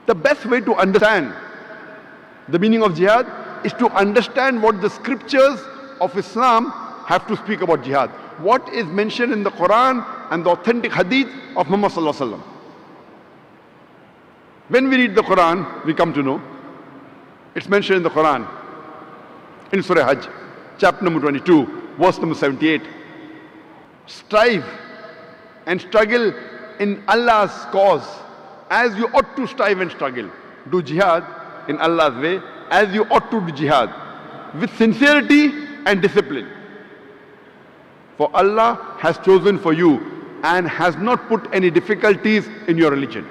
The best way to understand the meaning of jihad is to understand what the scriptures of Islam have to speak about jihad. What is mentioned in the Quran and the authentic hadith of Muhammad sallallahu alaihi wasallam. When we read the Quran, we come to know it's mentioned in the Quran in Surah Hajj, chapter number 22, verse number 78. Strive and struggle in Allah's cause as you ought to strive and struggle. Do jihad in Allah's way as you ought to do jihad, with sincerity and discipline. For Allah has chosen for you and has not put any difficulties in your religion.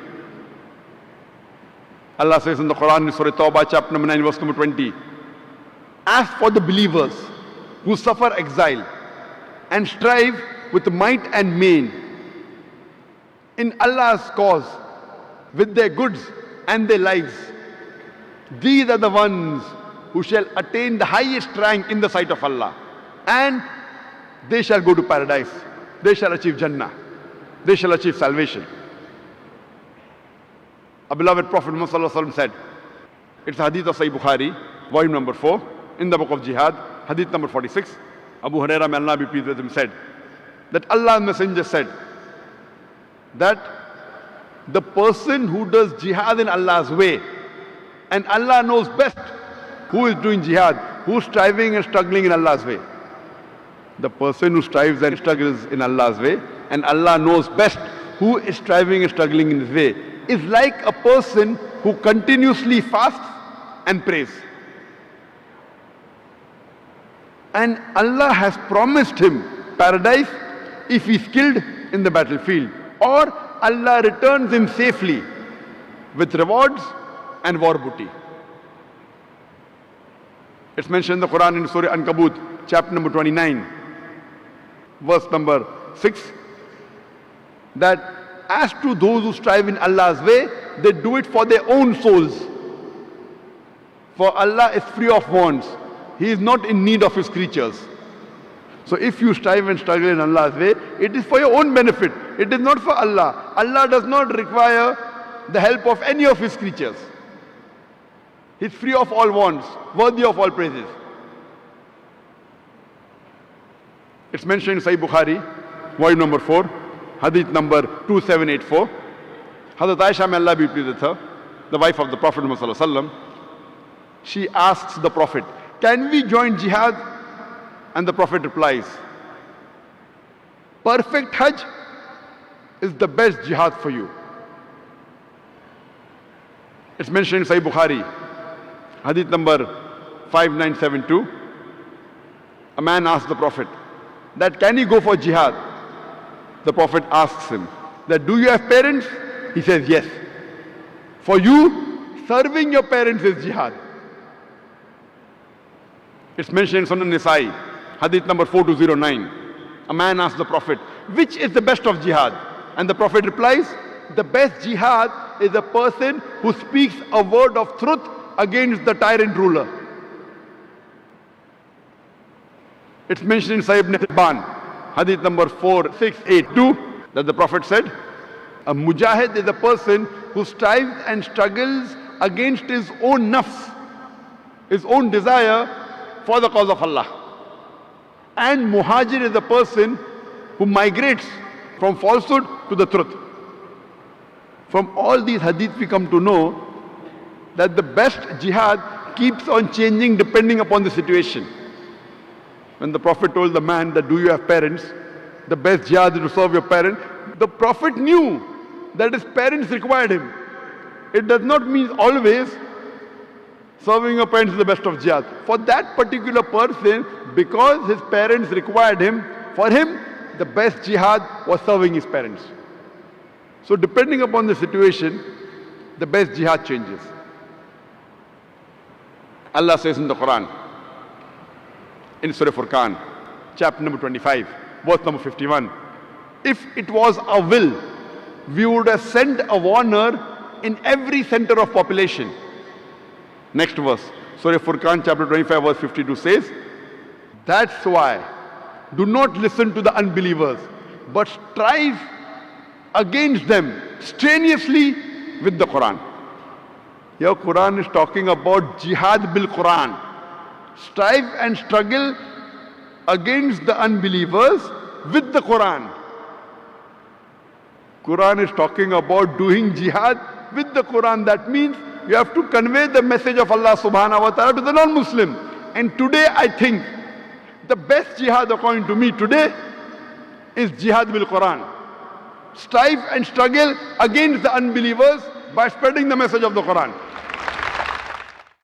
Allah says in the Quran in Surah Tawbah, chapter number 9, verse number 20. As for the believers who suffer exile and strive with might and main in Allah's cause with their goods and their lives, these are the ones who shall attain the highest rank in the sight of Allah, and they shall go to paradise. They shall achieve Jannah. They shall achieve salvation. Our beloved Prophet Muhammad sallallahu alaihi wasallam said, it's a hadith of Sahih Bukhari, volume number 4, in the book of Jihad, hadith number 46. Abu Hurairah, may Allah be pleased with him, said that Allah's Messenger said that the person who does jihad in Allah's way, and Allah knows best who is doing jihad, who is striving and struggling in Allah's way. The person who strives and struggles in Allah's way, and Allah knows best who is striving and struggling in His way, is like a person who continuously fasts and prays. And Allah has promised him paradise if he is killed in the battlefield, or Allah returns him safely with rewards and war booty. It's mentioned in the Quran in Surah Ankabut, chapter number 29, verse number 6, that as to those who strive in Allah's way, they do it for their own souls. For Allah is free of wants. He is not in need of His creatures. So if you strive and struggle in Allah's way, it is for your own benefit. It is not for Allah. Allah does not require the help of any of His creatures. He is free of all wants, worthy of all praises. It's mentioned in Sahih Bukhari, volume number 4, hadith number 2784. Hazrat Aisha, may Allah be pleased with her, the wife of the Prophet Muhammad sallallahu alaihi wasallam, she asks the Prophet, can we join jihad? And the Prophet replies, perfect Hajj is the best jihad for you. It's mentioned in Sahih Bukhari, hadith number 5972. A man asked the Prophet that can he go for jihad? The Prophet asks him that do you have parents? He says yes. For you, serving your parents is jihad. It's mentioned in Sunan Nisai, hadith number 4209. A man asks the Prophet, which is the best of jihad? And the Prophet replies, the best jihad is a person who speaks a word of truth against the tyrant ruler. It's mentioned in Sahih Ibn Hibban, hadith number 4682, that the Prophet said, a mujahid is a person who strives and struggles against his own nafs, his own desire for the cause of Allah. And muhajir is a person who migrates from falsehood to the truth. From all these hadiths we come to know that the best jihad keeps on changing depending upon the situation. When the Prophet told the man that do you have parents, the best jihad is to serve your parents, the Prophet knew that his parents required him. It does not mean always serving your parents is the best of jihad. For that particular person, because his parents required him, for him the best jihad was serving his parents. So depending upon the situation, the best jihad changes. Allah says in the Quran, in Surah Furqan, chapter number 25, verse number 51, if it was our will, we would have sent a warner in every center of population. Next verse, Surah Furqan, chapter 25, verse 52 says, that's why do not listen to the unbelievers, but strive against them strenuously with the Quran. Here Quran is talking about jihad bil Quran. Strive and struggle against the unbelievers with the Quran. Quran is talking about doing jihad with the Quran. That means you have to convey the message of Allah subhanahu wa ta'ala to the non-Muslim. And today I think the best jihad according to me today is jihad bil Quran. Strive and struggle against the unbelievers by spreading the message of the Quran.